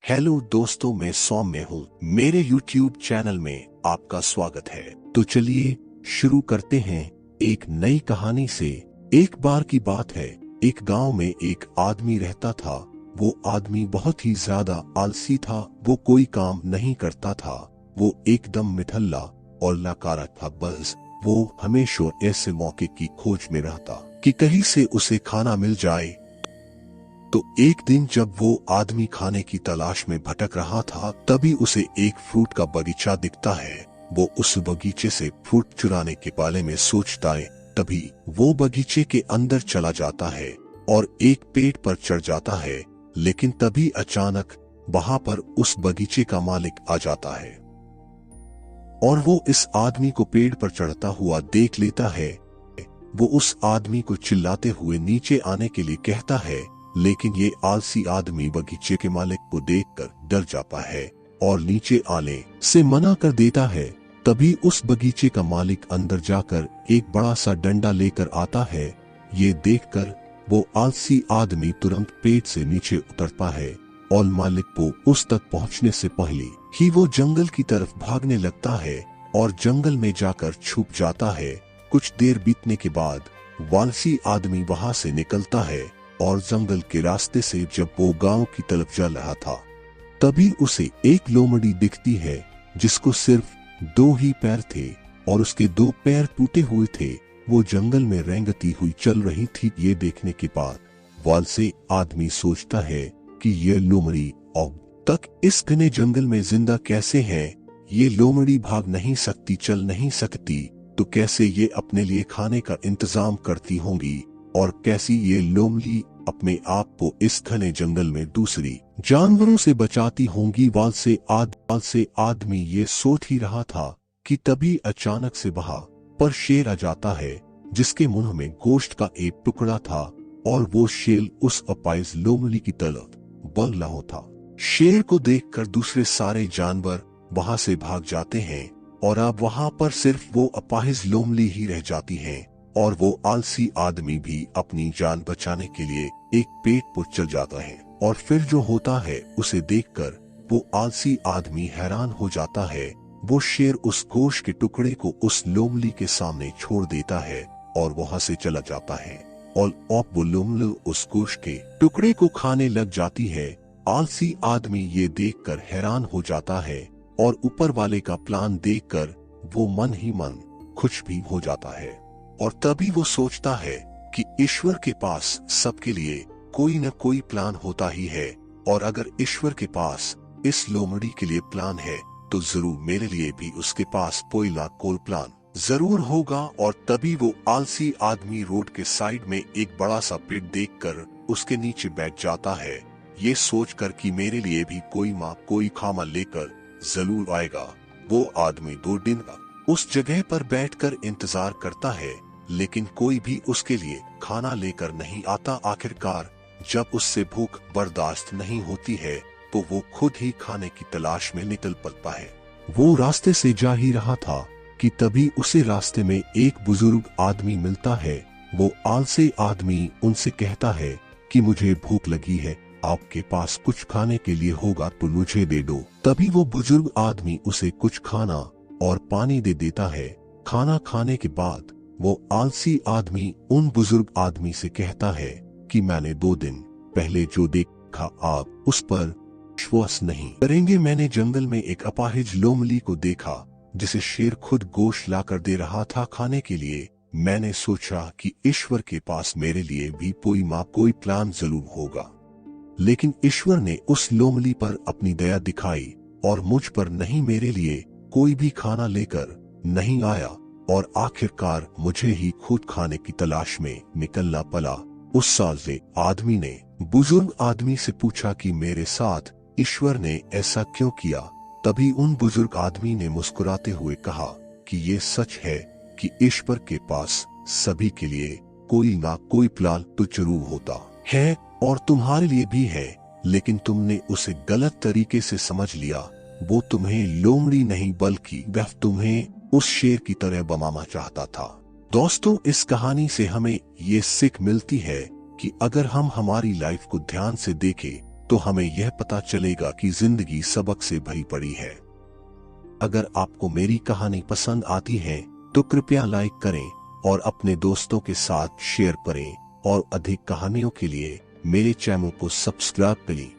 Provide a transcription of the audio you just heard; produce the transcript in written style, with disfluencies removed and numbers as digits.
Hello दोस्तों, मैं सौम्य हूँ। मेरे YouTube चैनल में आपका स्वागत है। तो चलिए शुरू करते हैं एक नई कहानी से। एक बार की बात है, एक गांव में एक आदमी रहता था। वो आदमी बहुत ही ज्यादा आलसी था। वो कोई काम नहीं करता था। वो एकदम निठल्ला और लाकारा था। बस वो हमेशा ऐसे मौके की खोज में रहता कि कहीं से उसे खाना मिल जाए। तो एक दिन जब वो आदमी खाने की तलाश में भटक रहा था, तभी उसे एक फ्रूट का बगीचा दिखता है। वो उस बगीचे से फ्रूट चुराने के बारे में सोचता है। तभी वो बगीचे के अंदर चला जाता है और एक पेड़ पर चढ़ जाता है। लेकिन तभी अचानक वहां पर उस बगीचे का मालिक आ जाता है और वो इस आदमी को पेड़ पर चढ़ता हुआ देख लेता है। वो उस आदमी को चिल्लाते हुए नीचे आने के लिए कहता है, लेकिन ये आलसी आदमी बगीचे के मालिक को देखकर डर जाता है और नीचे आने से मना कर देता है। तभी उस बगीचे का मालिक अंदर जाकर एक बड़ा सा डंडा लेकर आता है। ये देखकर वो आलसी आदमी तुरंत पेड़ से नीचे उतरता है और मालिक को उस तक पहुंचने से पहले ही वो जंगल की तरफ भागने लगता है और जंगल में जाकर छुप जाता है। कुछ देर बीतने के बाद वालसी आदमी वहां से निकलता है और जंगल के रास्ते से जब वो गांव की तरफ जा रहा था, तभी उसे एक लोमड़ी दिखती है जिसको सिर्फ 2 ही पैर थे और उसके 2 पैर टूटे हुए थे। वो जंगल में रेंगती हुई चल रही थी। ये देखने के बाद वालसी आदमी सोचता है कि ये लोमड़ी अब तक इस घने जंगल में जिंदा कैसे है। ये लोमड़ी भाग नहीं सकती, चल नहीं सकती, तो कैसे ये अपने लिए खाने का इंतजाम करती होंगी और कैसी ये लोमड़ी अपने आप को इस घने जंगल में दूसरी जानवरों से बचाती होंगी। वालसे आदमी ये सोच ही रहा था कि तभी अचानक से वहां पर शेर आ जाता है जिसके मुंह में गोश्त का एक टुकड़ा था और वो शेर उस अपाहिज लोमड़ी की तरफ बढ़ रहा था। शेर को देखकर दूसरे सारे जानवर वहां से भाग जाते हैं और अब वहां पर सिर्फ वो अपाहिज लोमड़ी ही रह जाती है और वो आलसी आदमी भी अपनी जान बचाने के लिए एक पेड़ पर चढ़ जाता है। और फिर जो होता है उसे देखकर वो आलसी आदमी हैरान हो जाता है। वो शेर उस गोश्त के टुकड़े को उस लोमड़ी के सामने छोड़ देता है और वहां से चला जाता है और अब वो लोमड़ी उस गोश्त के टुकड़े को खाने लग जाती है। आलसी आदमी ये देखकर हैरान हो जाता है और ऊपर वाले का प्लान देखकर वो मन ही मन खुश भी हो जाता है। और तभी वो सोचता है कि ईश्वर के पास सबके लिए कोई न कोई प्लान होता ही है और अगर ईश्वर के पास इस लोमड़ी के लिए प्लान है तो जरूर मेरे लिए भी उसके पास कोई ना कोई प्लान जरूर होगा। और तभी वो आलसी आदमी रोड के साइड में एक बड़ा सा पेड़ देखकर उसके नीचे बैठ जाता है, ये सोचकर कि मेरे लिए भी कोई खाना लेकर जरूर आएगा। वो आदमी 2 दिन का उस जगह पर बैठकर इंतजार करता है, लेकिन कोई भी उसके लिए खाना लेकर नहीं आता। आखिरकार जब उससे भूख बर्दाश्त नहीं होती है तो वो खुद ही खाने की तलाश में निकल पड़ता है। वो रास्ते से जा ही रहा था कि तभी उसे रास्ते में एक बुजुर्ग आदमी मिलता है। वो आलसी आदमी उनसे कहता है कि मुझे भूख लगी है, आपके पास कुछ खाने के लिए होगा तो मुझे दे दो। तभी वो बुजुर्ग आदमी उसे कुछ खाना और पानी दे देता है। खाना खाने के बाद वो आलसी आदमी उन बुजुर्ग आदमी से कहता है कि मैंने 2 दिन पहले जो देखा आप उस पर विश्वास नहीं करेंगे। मैंने जंगल में एक अपाहिज लोमड़ी को देखा जिसे शेर खुद गोश्त लाकर दे रहा था खाने के लिए। मैंने सोचा कि ईश्वर के पास मेरे लिए भी कोई प्लान जरूर होगा, लेकिन ईश्वर ने उस लोमड़ी पर अपनी दया दिखाई और मुझ पर नहीं, मेरे लिए कोई भी खाना लेकर नहीं आया और आखिरकार मुझे ही खुद खाने की तलाश में निकलना पड़ा। उस साल से आदमी ने बुजुर्ग आदमी से पूछा कि मेरे साथ ईश्वर ने ऐसा क्यों किया। तभी उन बुजुर्ग आदमी ने मुस्कुराते हुए कहा कि ये सच है कि ईश्वर के पास सभी के लिए कोई ना कोई प्लान तो जरूर होता है और तुम्हारे लिए भी है, लेकिन तुमने उसे गलत तरीके से समझ लिया। वो तुम्हें लोमड़ी नहीं बल्कि वह तुम्हें उस शेर की तरह बनाना चाहता था। दोस्तों, इस कहानी से हमें ये सीख मिलती है कि अगर हम हमारी लाइफ को ध्यान से देखें तो हमें यह पता चलेगा कि जिंदगी सबक से भरी पड़ी है। अगर आपको मेरी कहानी पसंद आती है तो कृपया लाइक करें और अपने दोस्तों के साथ शेयर करें और अधिक कहानियों के लिए मेरे चैनल को सब्सक्राइब करें।